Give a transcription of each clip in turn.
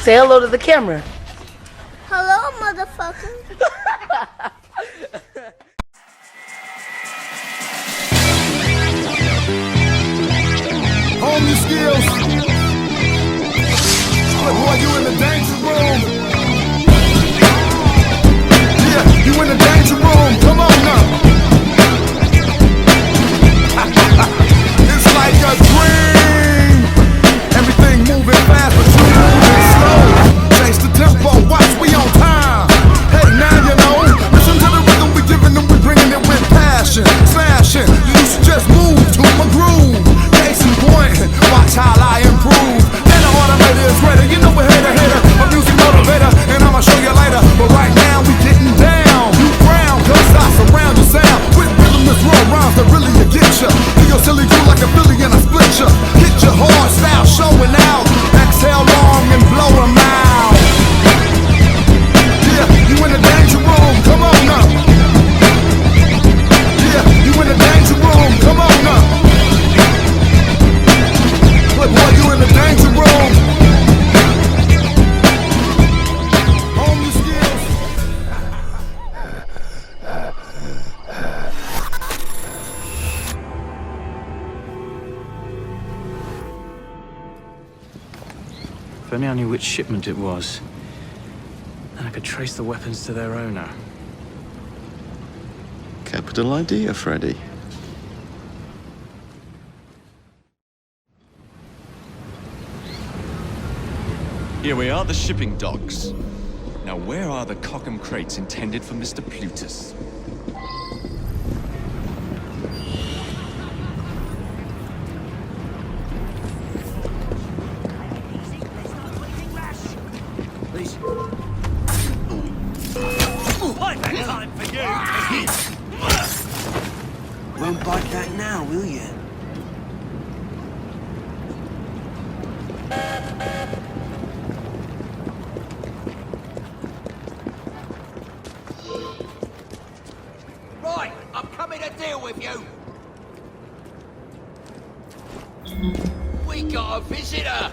Say hello to the camera. Hello, motherfucker. Hone your skills. But boy, you in the danger room. Yeah, you in the danger room. Come on now. It's like a dream. Everything moving fast, but you moving slow. Change the tempo, watch, we on time. Hey, now you know. Listen to the rhythm we giving them, we bringing it with passion. Smashing, you should just move to my groove. Case in point, watch how I improve. And the automator is ready, you know we're hater, a music motivator, and I'ma show you later. But right now we getting down. You frown, cause I surround your sound with rhythmless raw rhymes that really get ya. Do your silly do like a Philly and I split ya. Hit your hard style showing out. Exhale long and blow 'em out. Yeah, you in the danger room, come on now. Yeah, you in the danger room, come on now. But boy, you in the danger room. Hone your skills. If only I knew which shipment it was, then I could trace the weapons to their owner. Capital idea, Freddy. Here we are, the shipping docks. Now where are the Cockham crates intended for Mr. Plutus? Won't bite that now, will you? Right, I'm coming to deal with you. We got a visitor.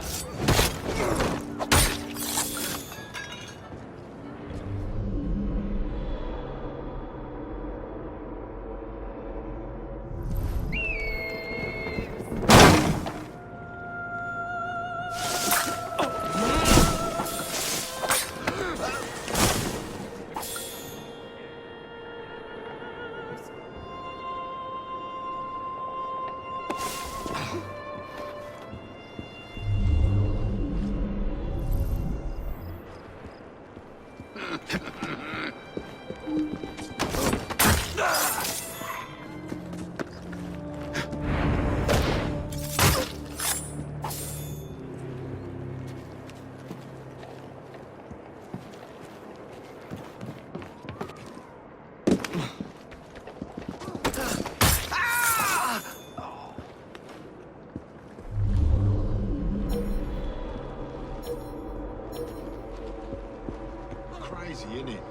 Crazy, innit?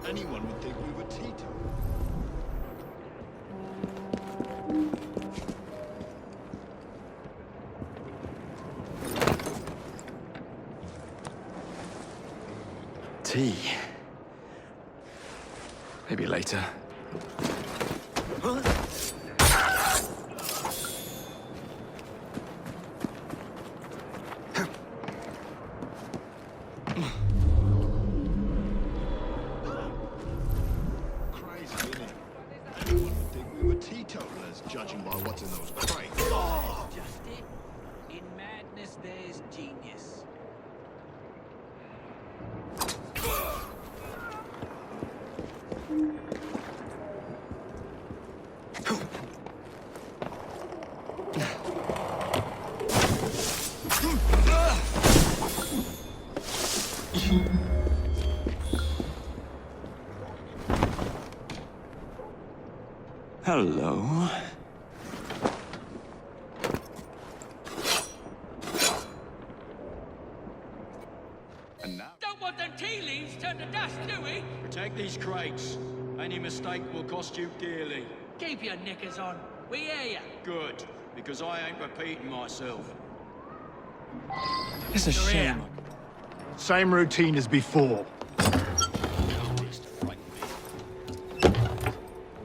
Anyone would think we were Tito. Tea. Maybe later. Crazy, innit? Anyone would think we were teetotalers, judging by what's in those crates. Just it. In madness, there's genius. Hello. And now... Don't want them tea leaves turned to dust, do we? Protect these crates. Any mistake will cost you dearly. Keep your knickers on. We hear ya. Good, because I ain't repeating myself. It's a You're shame. here. Same routine as before.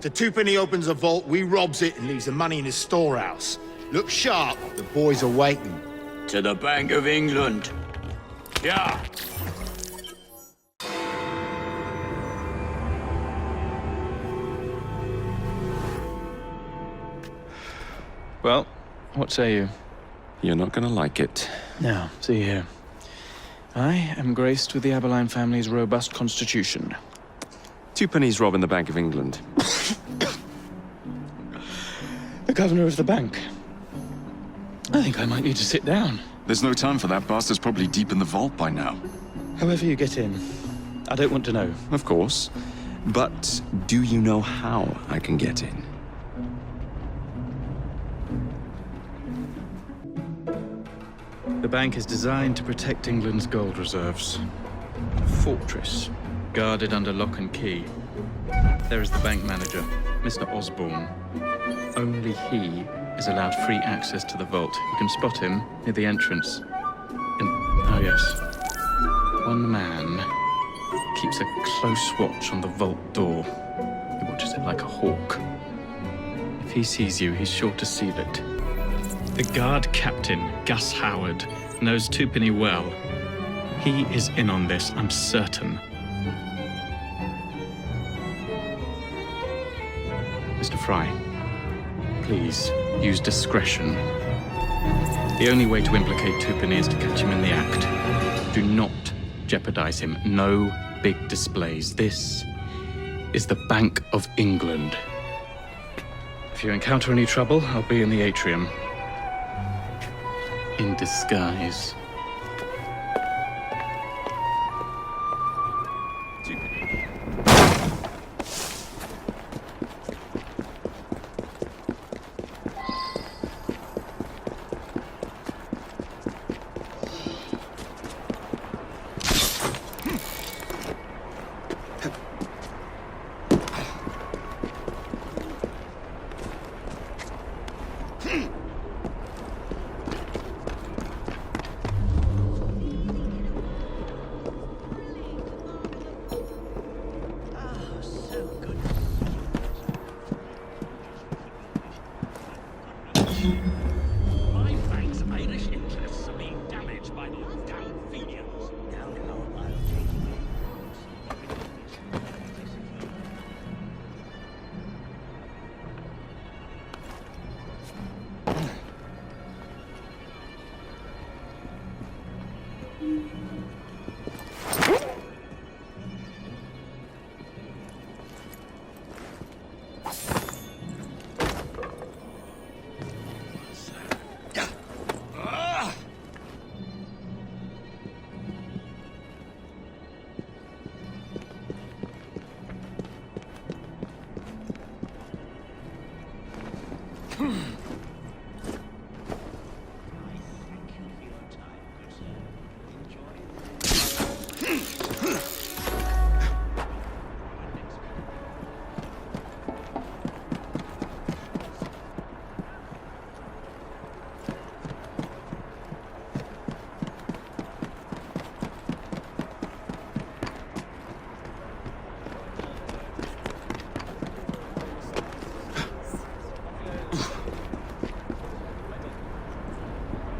The twopenny opens a vault, we robs it and leaves the money in his storehouse. Look sharp, the boys are waiting. To the Bank of England. Yeah. Well, what say you? You're not gonna like it. Now, see here. I am graced with the Aberline family's robust constitution. Two pennies robbing the Bank of England. The governor of the bank. I think I might need to sit down. There's no time for that. Bastard's probably deep in the vault by now. However you get in, I don't want to know. Of course. But do you know how I can get in? The bank is designed to protect England's gold reserves. A fortress, guarded under lock and key. There is the bank manager, Mr. Osborne. Only he is allowed free access to the vault. You can spot him near the entrance. Oh yes. One man keeps a close watch on the vault door. He watches it like a hawk. If he sees you, he's sure to seal it. The guard captain, Gus Howard, knows Twopenny well. He is in on this, I'm certain. Mr. Fry, please use discretion. The only way to implicate Twopenny is to catch him in the act. Do not jeopardize him. No big displays. This is the Bank of England. If you encounter any trouble, I'll be in the atrium. In disguise. My bank's Irish interests are being damaged by those damn Fenians. Now, I'll take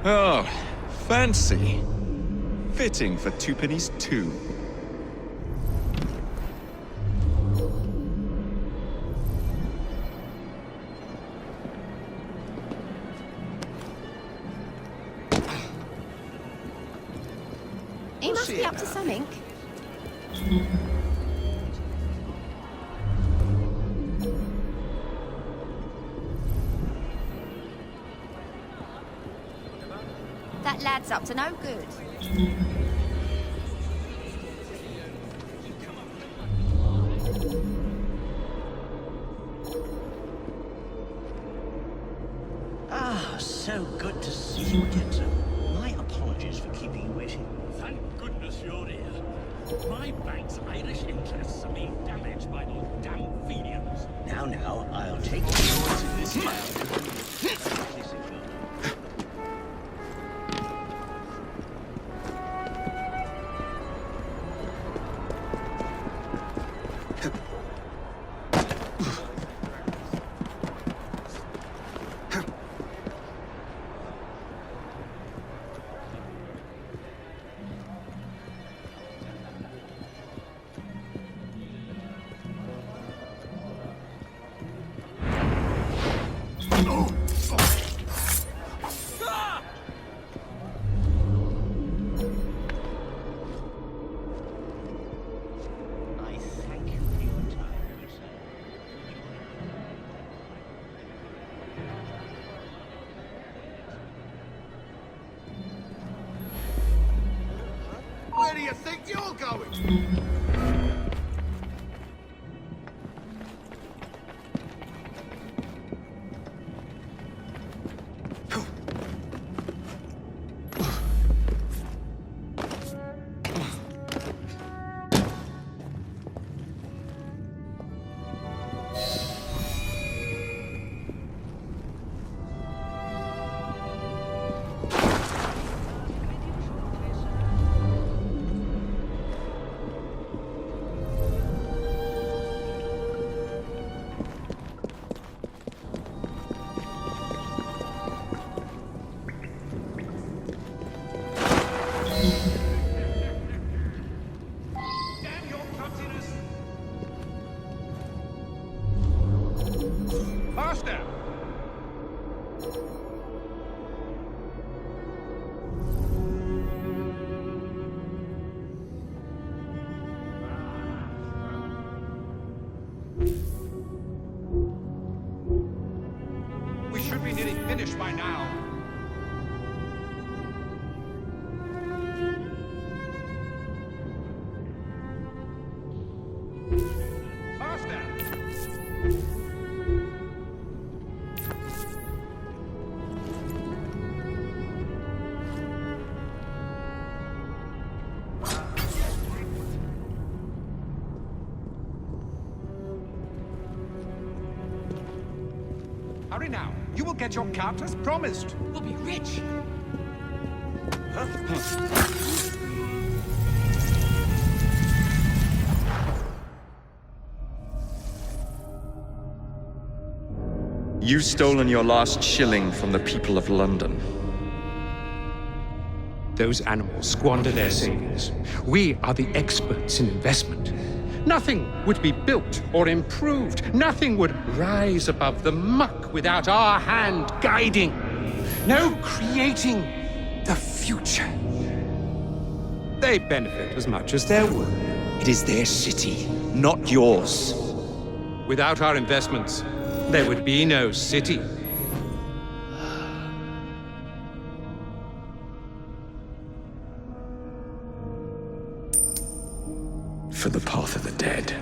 Oh, fancy. Fitting for Twopenny's too. He must be up to something. That lad's up to no good. Ah, so good to see you again, sir. My apologies for keeping you waiting. Thank goodness you're here. My bank's Irish interests are being damaged by those damn Fenians. Now, I'll take you to this file. Where do you think you're going? Damn your cuttiness! Faster! We should be nearly finished by now. Faster! Hurry now. You will get your cut as promised. We'll be rich. You've stolen your last shilling from the people of London. Those animals squander their savings. We are the experts in investment. Nothing would be built or improved. Nothing would rise above the muck without our hand guiding. No creating the future. They benefit as much as their work. It is their city, not yours. Without our investments, there would be no city. For the path of the dead.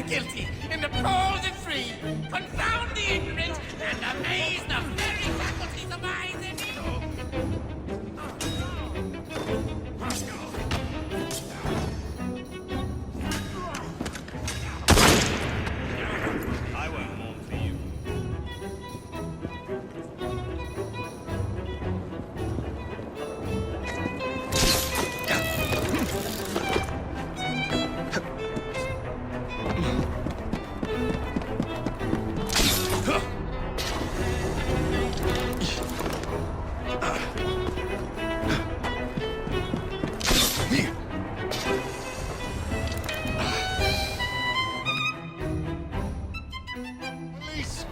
Guilty, and the poor the free, confound the ignorant, and amaze the very faculties of minds and I won't mourn for you.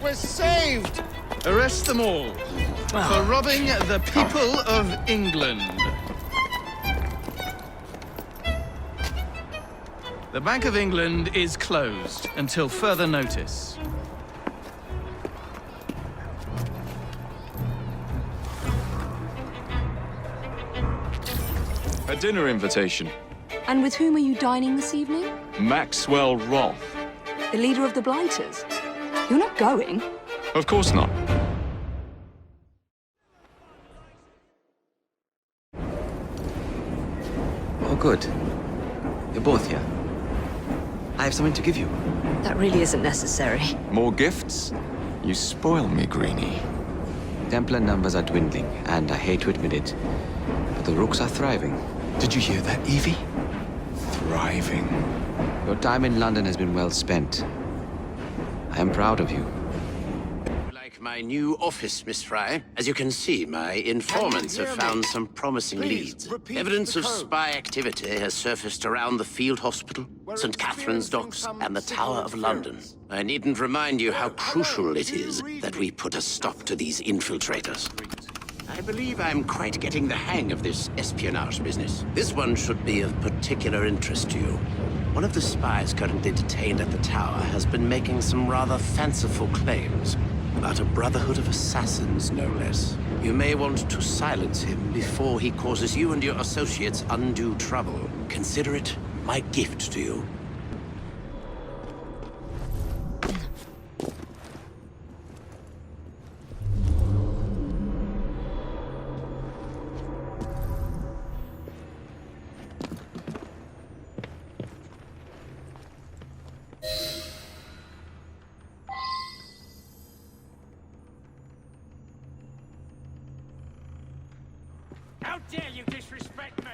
We're saved! Arrest them all for robbing the people of England. The Bank of England is closed until further notice. A dinner invitation. And with whom are you dining this evening? Maxwell Roth. The leader of the Blighters. You're not going? Of course not. Oh, good. You're both here. I have something to give you. That really isn't necessary. More gifts? You spoil me, Greenie. Templar numbers are dwindling, and I hate to admit it, but the Rooks are thriving. Did you hear that, Evie? Thriving. Your time in London has been well spent. I am proud of you. Like my new office, Miss Fry. As you can see, my informants have found some promising leads. Evidence of spy activity has surfaced around the field hospital, St. Catherine's Docks, and the Tower of London. I needn't remind you how crucial it is that we put a stop to these infiltrators. I believe I'm quite getting the hang of this espionage business. This one should be of particular interest to you. One of the spies currently detained at the tower has been making some rather fanciful claims about a brotherhood of assassins, no less. You may want to silence him before he causes you and your associates undue trouble. Consider it my gift to you. How dare you disrespect me?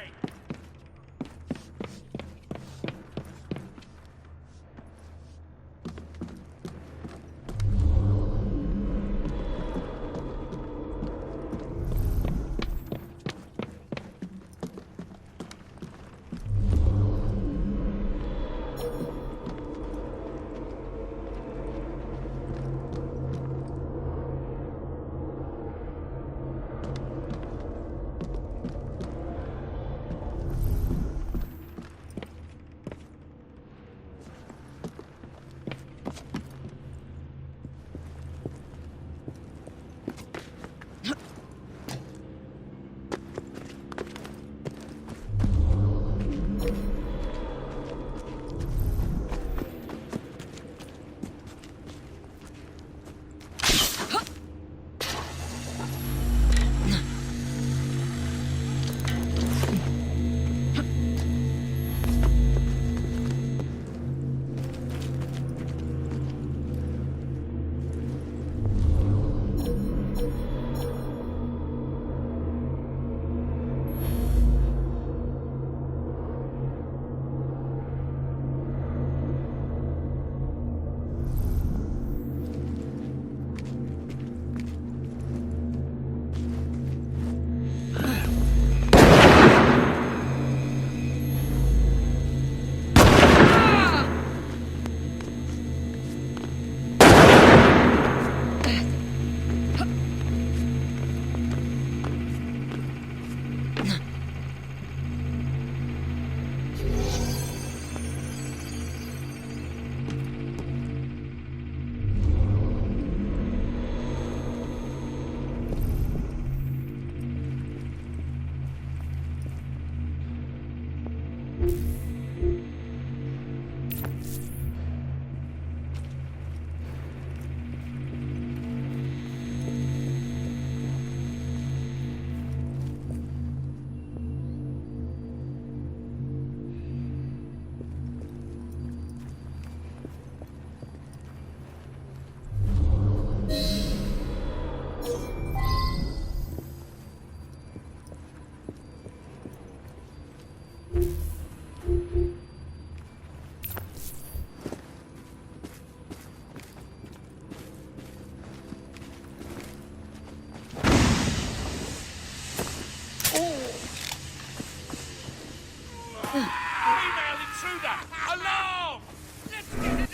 Female intruder! Alarm!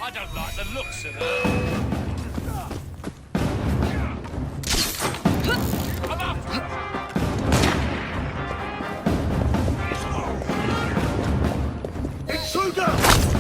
I don't like the looks of her. I'm after her. Intruder!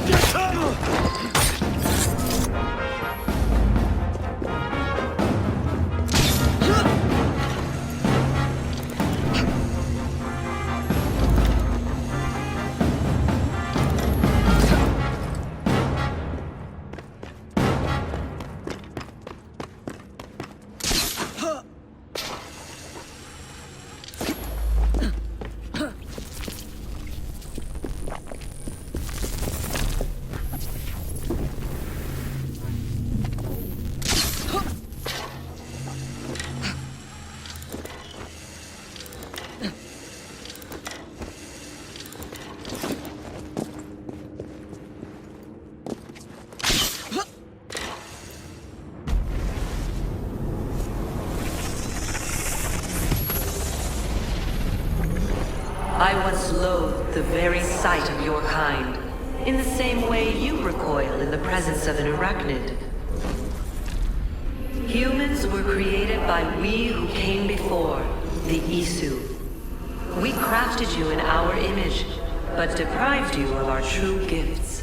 I once loathed the very sight of your kind, in the same way you recoil in the presence of an arachnid. Humans were created by we who came before, the Isu. We crafted you in our image, but deprived you of our true gifts.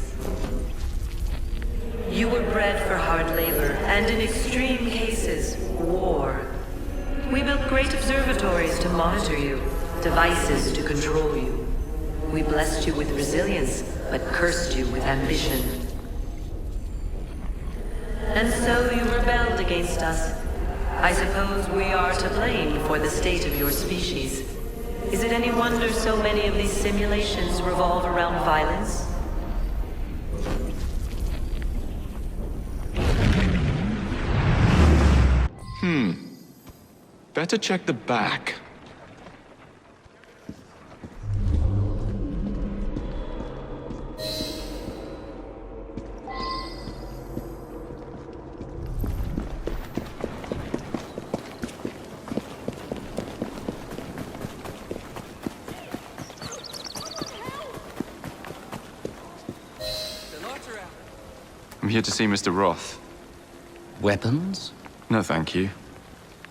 You were bred for hard labor, and in extreme cases, war. We built great observatories to monitor you, devices to control you. We blessed you with resilience, but cursed you with ambition. And so you rebelled against us. I suppose we are to blame for the state of your species. Is it any wonder so many of these simulations revolve around violence? Better check the back. I'm here to see Mr. Roth. Weapons? No, thank you.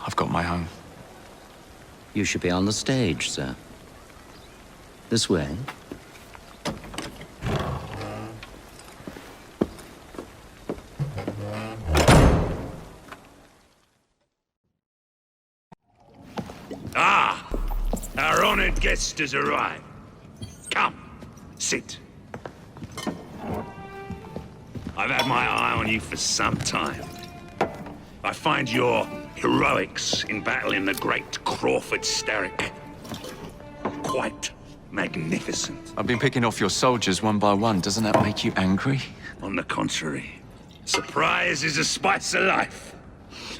I've got my own. You should be on the stage, sir. This way. Ah! Our honored guest has arrived. Come, sit. I've had my eye on you for some time. I find your heroics in battling the great Crawford Starrick quite magnificent. I've been picking off your soldiers one by one. Doesn't that make you angry? On the contrary, surprise is a spice of life.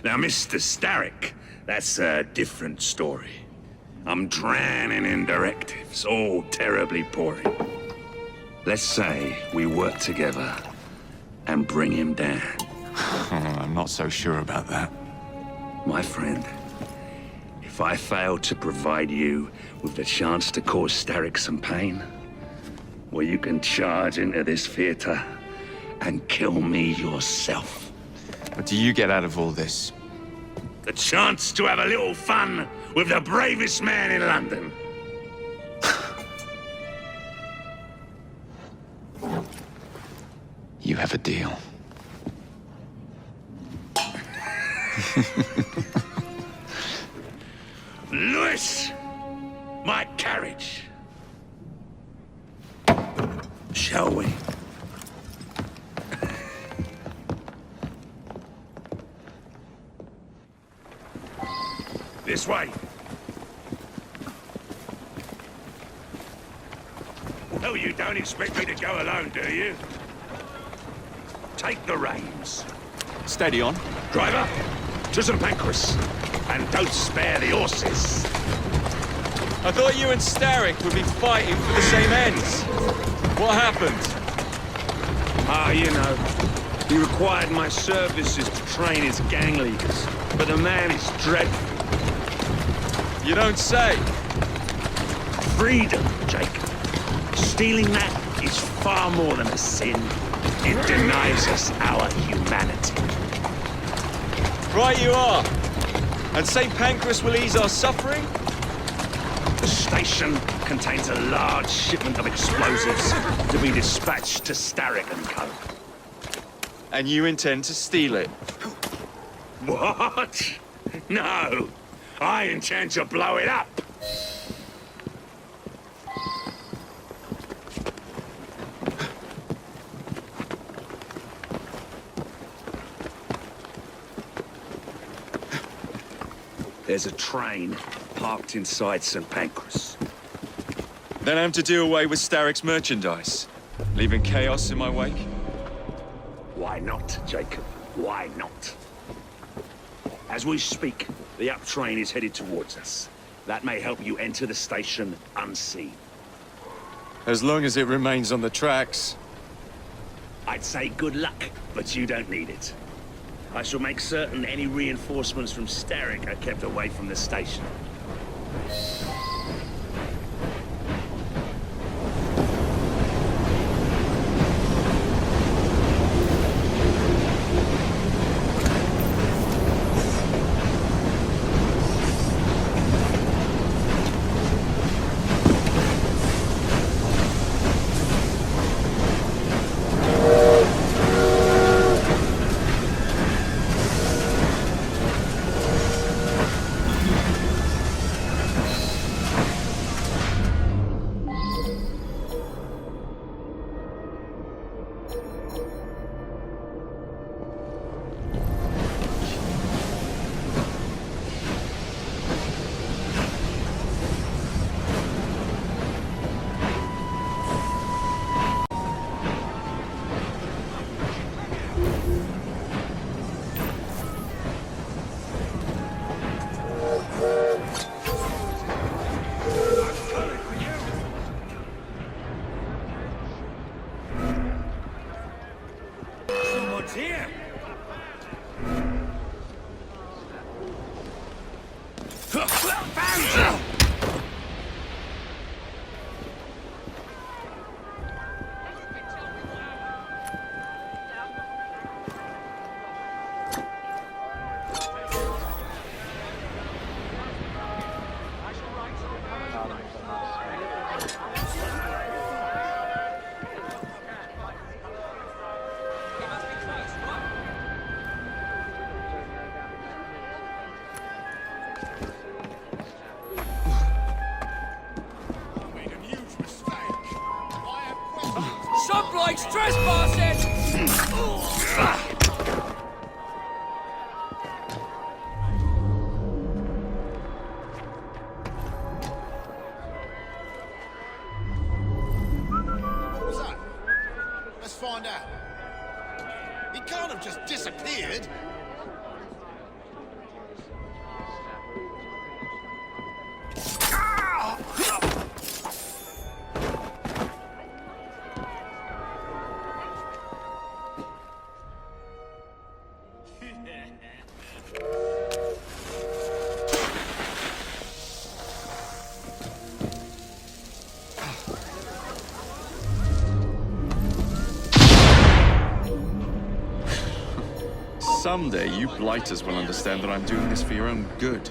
Now, Mr. Starrick, that's a different story. I'm drowning in directives, all terribly boring. Let's say we work together and bring him down. I'm not so sure about that. My friend, if I fail to provide you with the chance to cause Starrick some pain, well, you can charge into this theater and kill me yourself. What do you get out of all this? The chance to have a little fun with the bravest man in London. You have a deal. Lewis! My carriage. Shall we? This way. Oh, you don't expect me to go alone, do you? Take the reins. Steady on. Driver, to St. Pancras. And don't spare the horses. I thought you and Starrick would be fighting for the same ends. What happened? Ah, you know, he required my services to train his gang leaders. But the man is dreadful. You don't say. Freedom, Jacob. Stealing that is far more than a sin. It denies us our humanity. Right you are. And St. Pancras will ease our suffering? The station contains a large shipment of explosives to be dispatched to Starrick and Co. And you intend to steal it? What? No. I intend to blow it up. There's a train parked inside St. Pancras. Then I'm to do away with Starrick's merchandise, leaving chaos in my wake? Why not, Jacob? Why not? As we speak, the up train is headed towards us. That may help you enter the station unseen. As long as it remains on the tracks. I'd say good luck, but you don't need it. I shall make certain any reinforcements from Starrick are kept away from the station. It's here! Found you! Some bloke's trespassing! What was that? Let's find out. He can't have just disappeared. Someday, you blighters will understand that I'm doing this for your own good.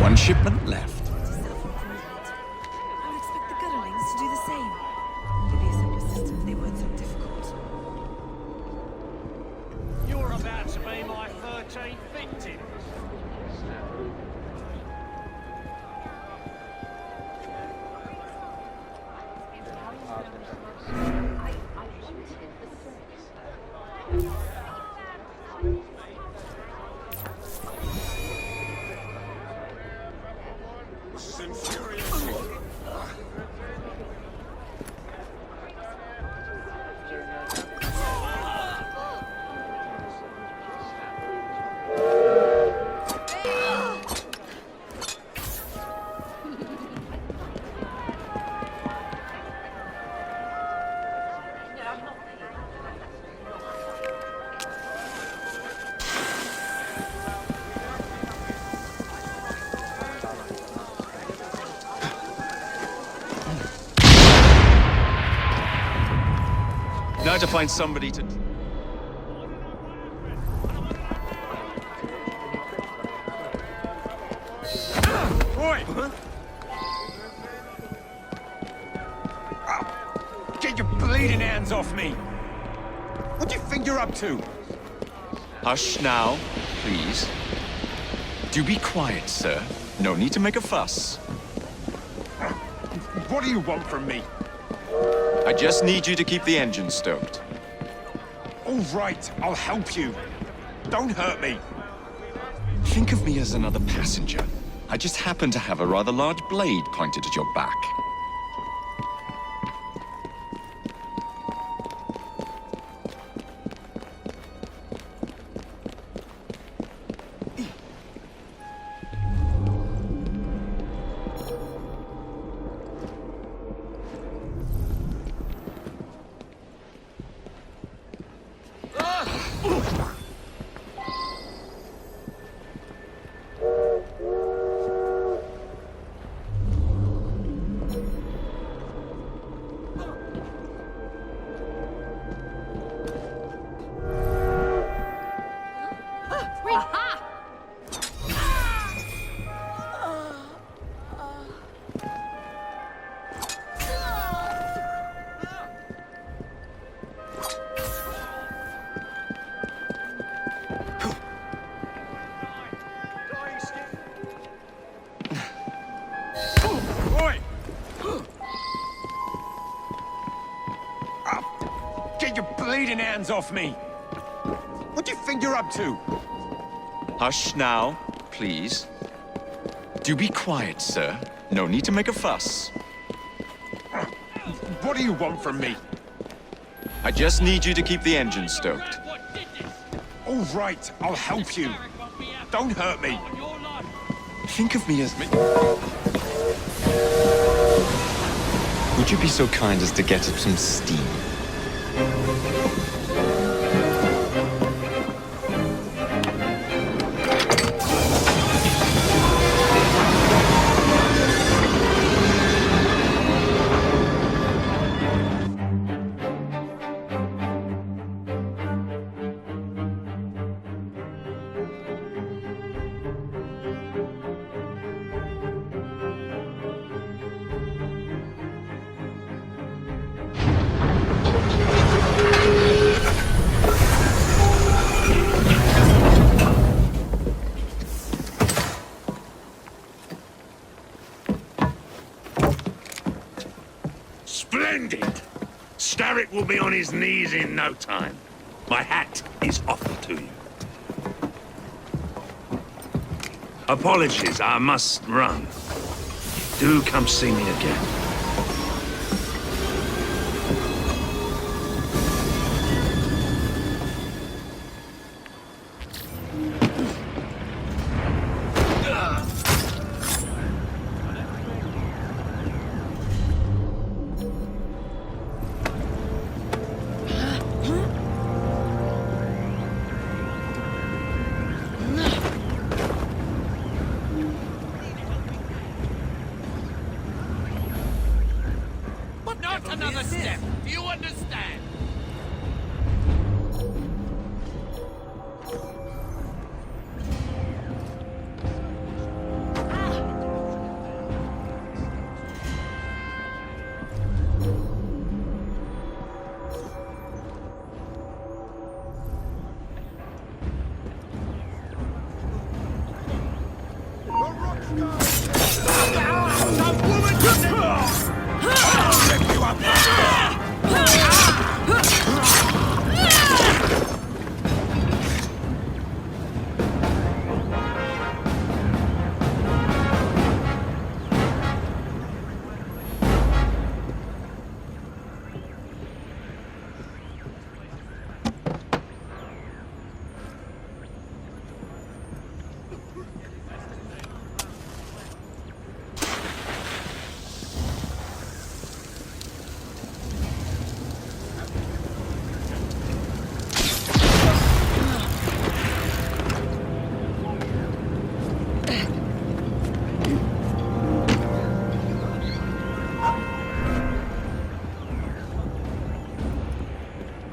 One shipment left. I would expect the Gutterlings to do the same. It'd be a simpler system if they weren't so difficult. You're about to be my 13th victim. trying to find somebody to... Oi! Get your bleeding hands off me! What do you think you're up to? Hush now, please. Do be quiet, sir. No need to make a fuss. What do you want from me? I just need you to keep the engine stoked. All right, I'll help you. Don't hurt me. Think of me as another passenger. I just happen to have a rather large blade pointed at your back. Get your bleeding hands off me! What do you think you're up to? Hush now, please. Do be quiet, sir. No need to make a fuss. What do you want from me? I just need you to keep the engine stoked. All right, I'll help you. Don't hurt me. Think of me as... Would you be so kind as to get up some steam? Splendid! Starrick will be on his knees in no time. My hat is offered to you. Apologies, I must run. Do come see me again.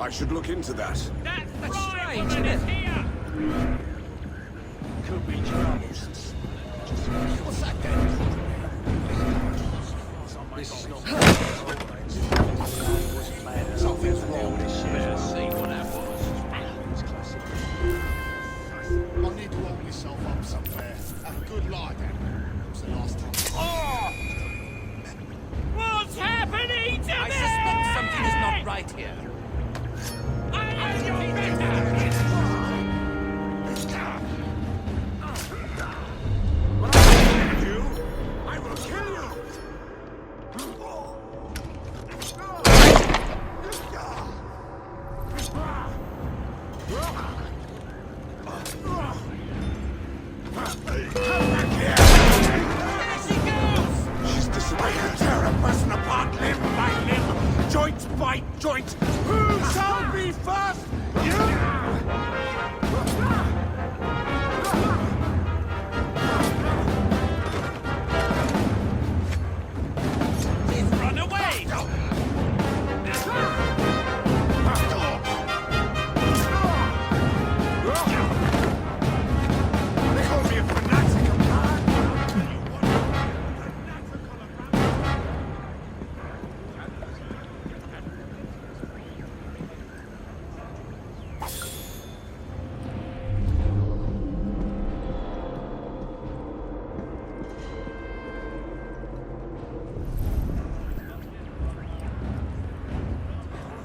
I should look into that. That's strange, isn't it? Here! Could be troubles. What's that then? Something's wrong. Better see what that was. I need to lock myself up somewhere. Have a good lie down. It was the last time. Oh! What's happening to me? I suspect something is not right here. I am your better! I will kill you! She's disappeared. Tear a person apart limb by limb, joint by joint. Who shall be first? He's run away! They call me a fanatic, man.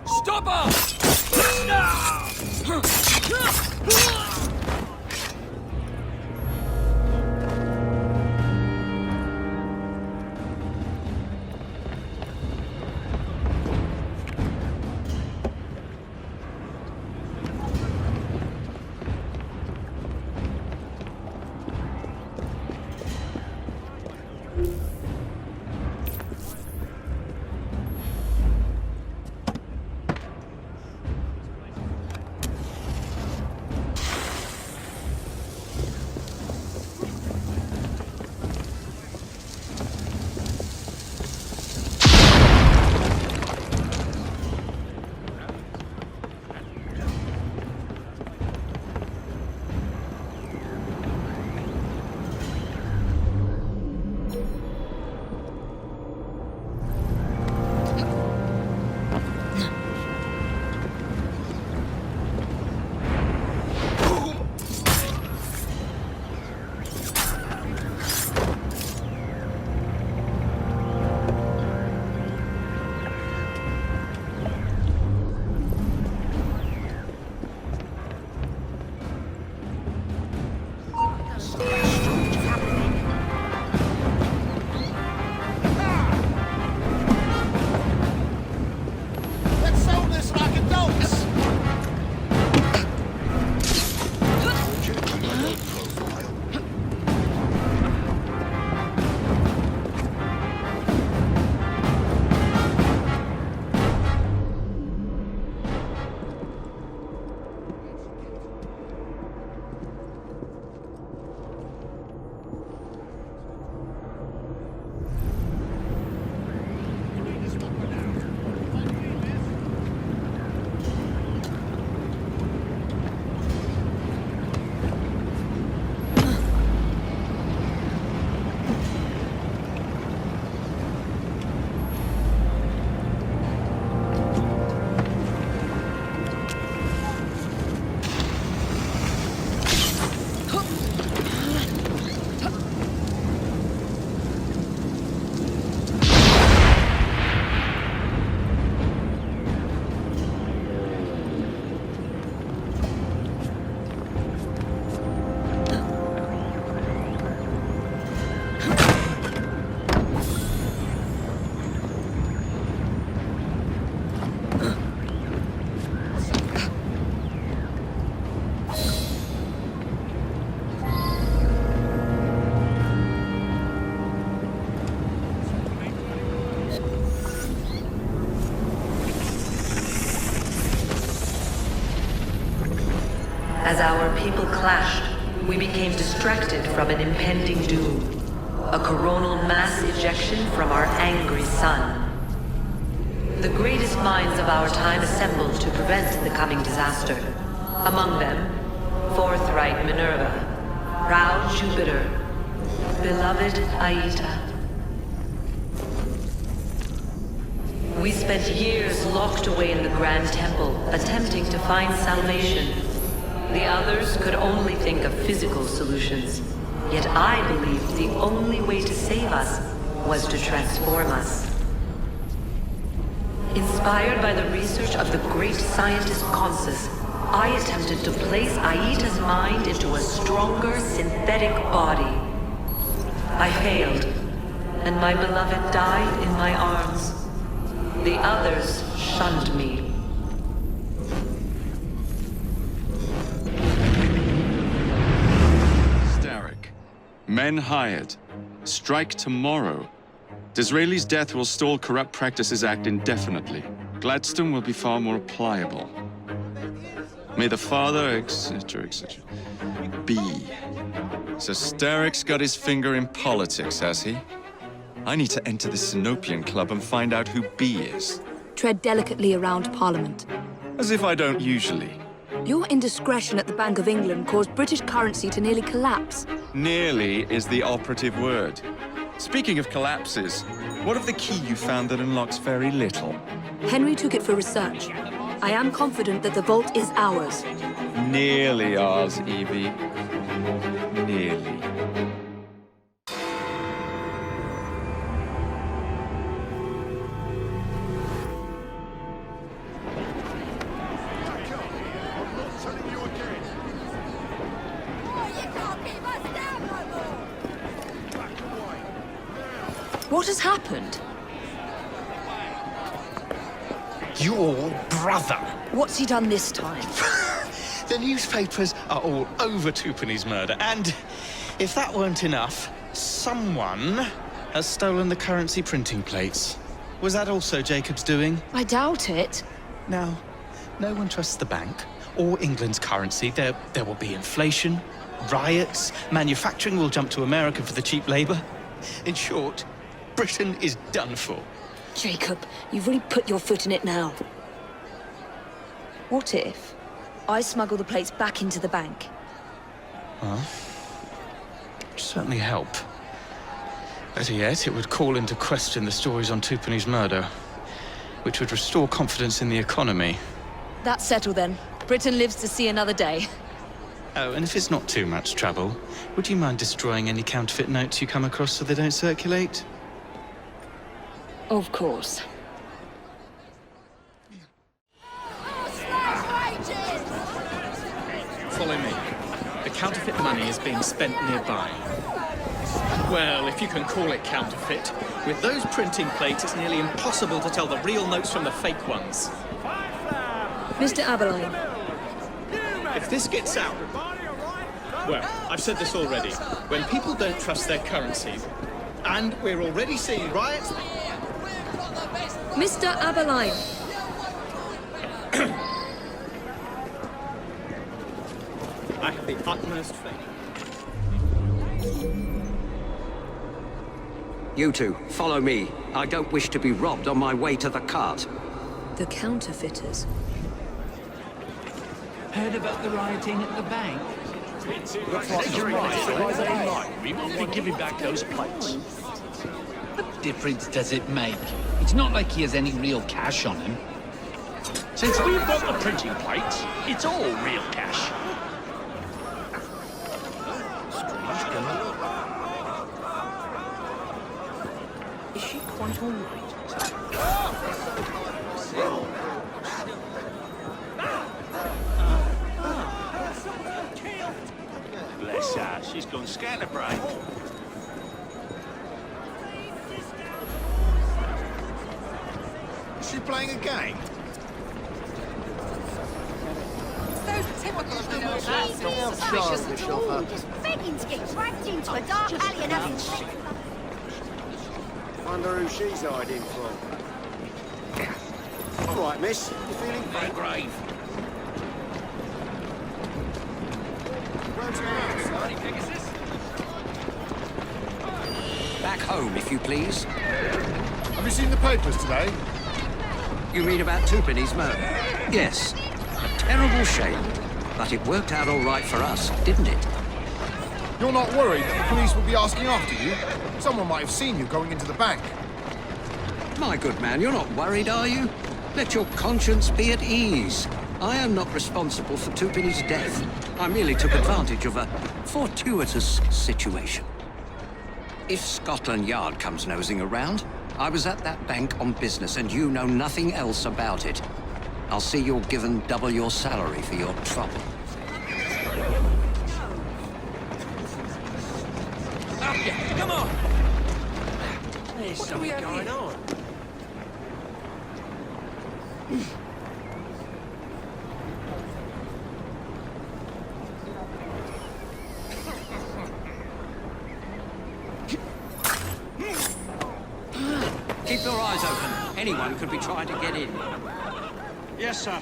Stop her! Let's sell this like adults. As our people clashed, we became distracted from an impending doom. A coronal mass ejection from our angry sun. The greatest minds of our time assembled to prevent the coming disaster. Among them, forthright Minerva, proud Jupiter, beloved Aita. We spent years locked away in the Grand Temple, attempting to find salvation. The others could only think of physical solutions. Yet I believed the only way to save us was to transform us. Inspired by the research of the great scientist Consus, I attempted to place Aita's mind into a stronger synthetic body. I failed, and my beloved died in my arms. The others shunned me. Starrick. Men hired. Strike tomorrow. Disraeli's death will stall Corrupt Practices Act indefinitely. Gladstone will be far more pliable. May the father, etc., etc. be. So Starrick's got his finger in politics, has he? I need to enter the Sinopian Club and find out who B is. Tread delicately around Parliament. As if I don't usually. Your indiscretion at the Bank of England caused British currency to nearly collapse. Nearly is the operative word. Speaking of collapses, what of the key you found that unlocks very little? Henry took it for research. I am confident that the vault is ours. Nearly ours, Evie. Nearly. What has happened? Your brother. What's he done this time? The newspapers are all over Twopenny's murder, and if that weren't enough, someone has stolen the currency printing plates. Was that also Jacob's doing? I doubt it. Now, no one trusts the bank or England's currency. There will be inflation, riots, manufacturing will jump to America for the cheap labor. In short, Britain is done for. Jacob, you've really put your foot in it now. What if I smuggle the plates back into the bank? Well, it'd certainly help. Better yet, it would call into question the stories on Twopenny's murder, which would restore confidence in the economy. That's settled then. Britain lives to see another day. Oh, and if it's not too much trouble, would you mind destroying any counterfeit notes you come across so they don't circulate? Of course. Follow me. The counterfeit money is being spent nearby. Well, if you can call it counterfeit. With those printing plates, it's nearly impossible to tell the real notes from the fake ones. Mr. Aberline. If this gets out... Well, I've said this already. When people don't trust their currency, and we're already seeing riots... Mr. Aberline. I have the utmost faith. You two, follow me. I don't wish to be robbed on my way to the cart. The counterfeiters. Heard about the rioting at the bank? Looks like you're right. We won't be giving back those plates. What difference does it make? It's not like he has any real cash on him. Since we've got the printing plates, it's all real cash. Is she quite all right? Bless her, she's gone scatterbrained. Is she playing a game? Begging to get dragged into a dark alley and having sex. Wonder who she's hiding from. All right, miss. You feeling My grave. Back home, if you please. Have you seen the papers today? You mean about Twopenny's murder? Yes. A terrible shame. But it worked out all right for us, didn't it? You're not worried that the police will be asking after you? Someone might have seen you going into the bank. My good man, you're not worried, are you? Let your conscience be at ease. I am not responsible for Twopenny's death. I merely took advantage of a fortuitous situation. If Scotland Yard comes nosing around, I was at that bank on business and you know nothing else about it. I'll see you're given double your salary for your trouble. Up ya! Come on! There's something going on. Keep your eyes open. Anyone could be trying to get in. Yes, sir.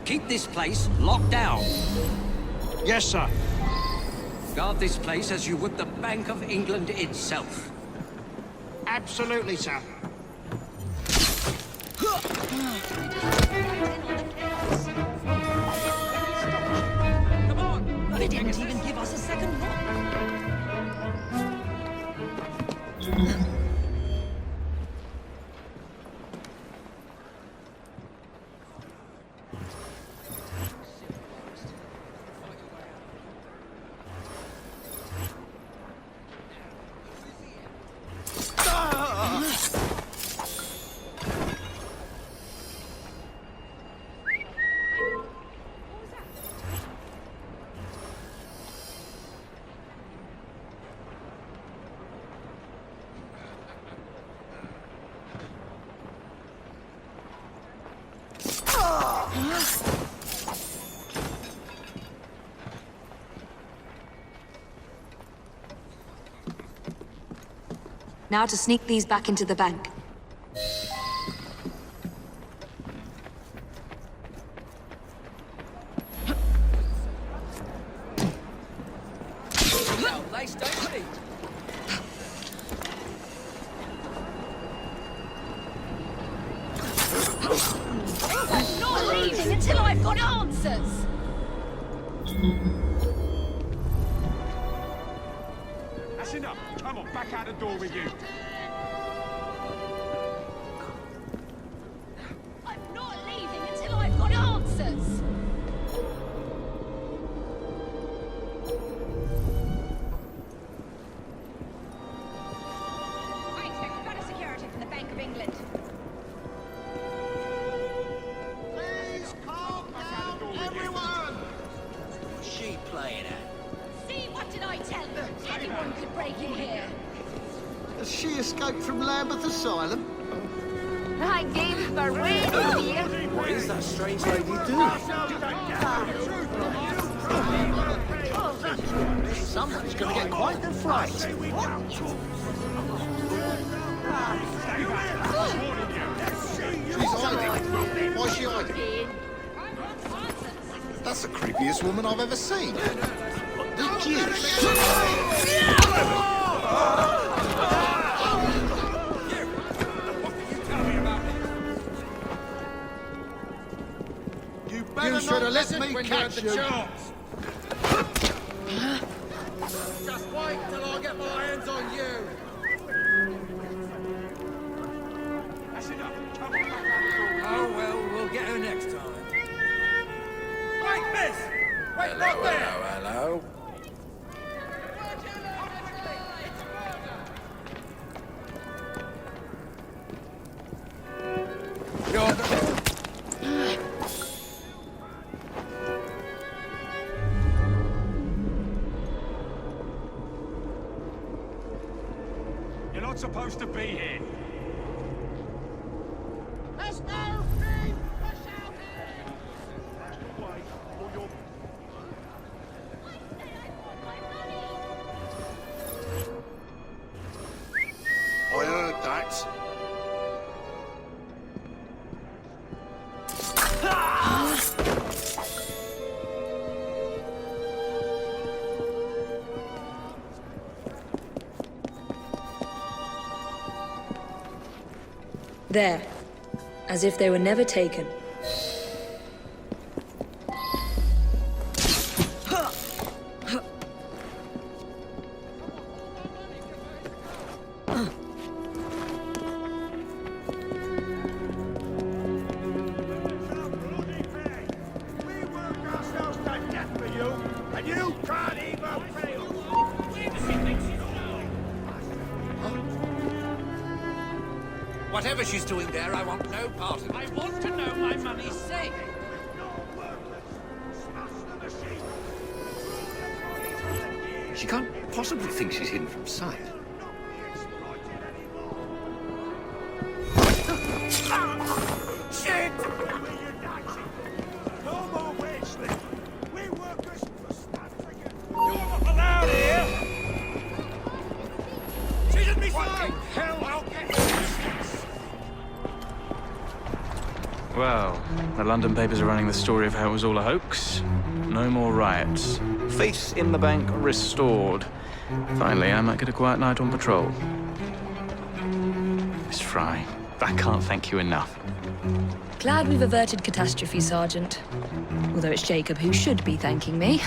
Keep this place locked down. Yes, sir. Guard this place as you would the Bank of England itself. Absolutely, sir. Come on! They didn't even give us a second look. Now to sneak these back into the bank. Well, they stay cheap. I'm not leaving until I've got answers. That's enough. Come on, back out the door with you. I'm not leaving until I've got answers. I expect better security from the Bank of England. Please calm down, everyone! What's she playing at? See, what did I tell you? Anyone could break in here. Has she escaped from Lambeth Asylum? I gave her away, dear. What is that strange lady doing? Someone's gonna get quite the fright. She's hiding. Why's she hiding? That's the creepiest woman I've ever seen. What the deuce? You should have let me catch you. Just wait till I get my hands on you. That's enough. Come on, back out the door with you. Oh, well, we'll get her next time. Wait, miss! Wait right there! Hello. You're not supposed to be here. Let's go! Push out! Wait, or you're... I heard that. There. as if they were never taken. Whatever she's doing there, I want no part of it. I want to know my money's safe. She can't possibly think she's hidden from sight. Shit! No more wage slip. We workers must start drinking. You're not allowed here! Treated me fine! Hell, I'll get you! Well, the London papers are running the story of how it was all a hoax. No more riots. Faith in the bank restored. Finally, I might get a quiet night on patrol. Miss Fry, I can't thank you enough. Glad we've averted catastrophe, Sergeant. Although it's Jacob who should be thanking me.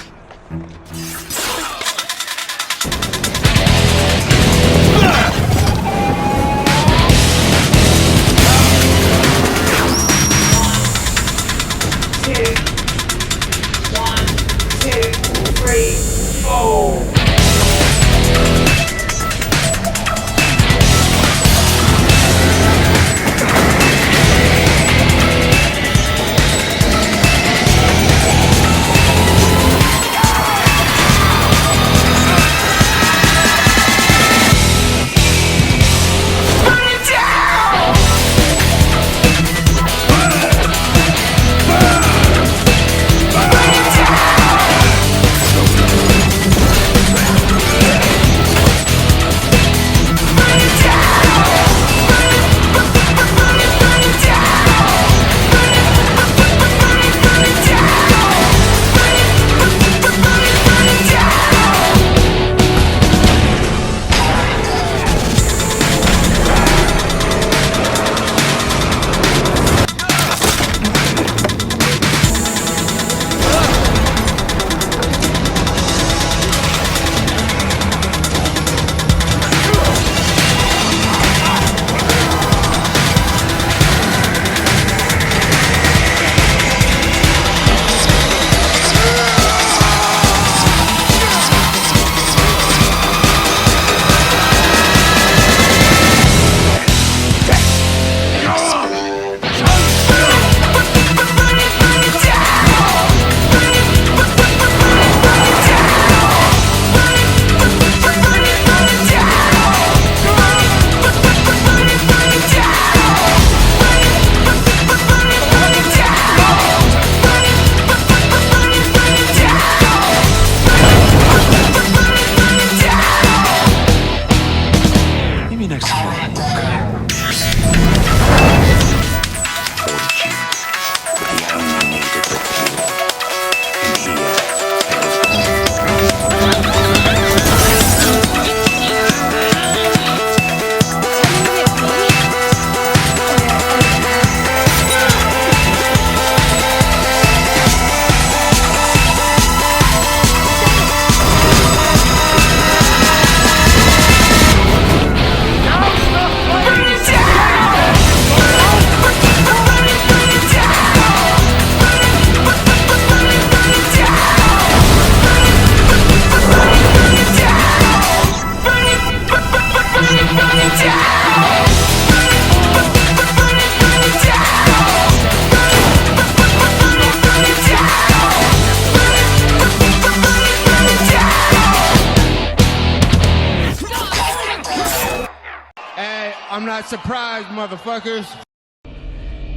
I'm not surprised, motherfuckers.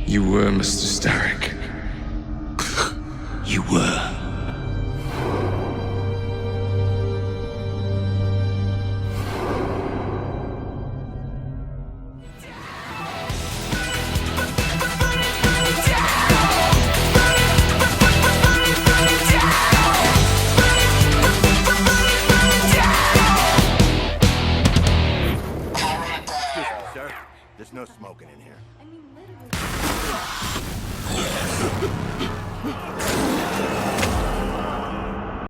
You were Mr. Starrick. You were. There's no smoking in here. I mean, literally.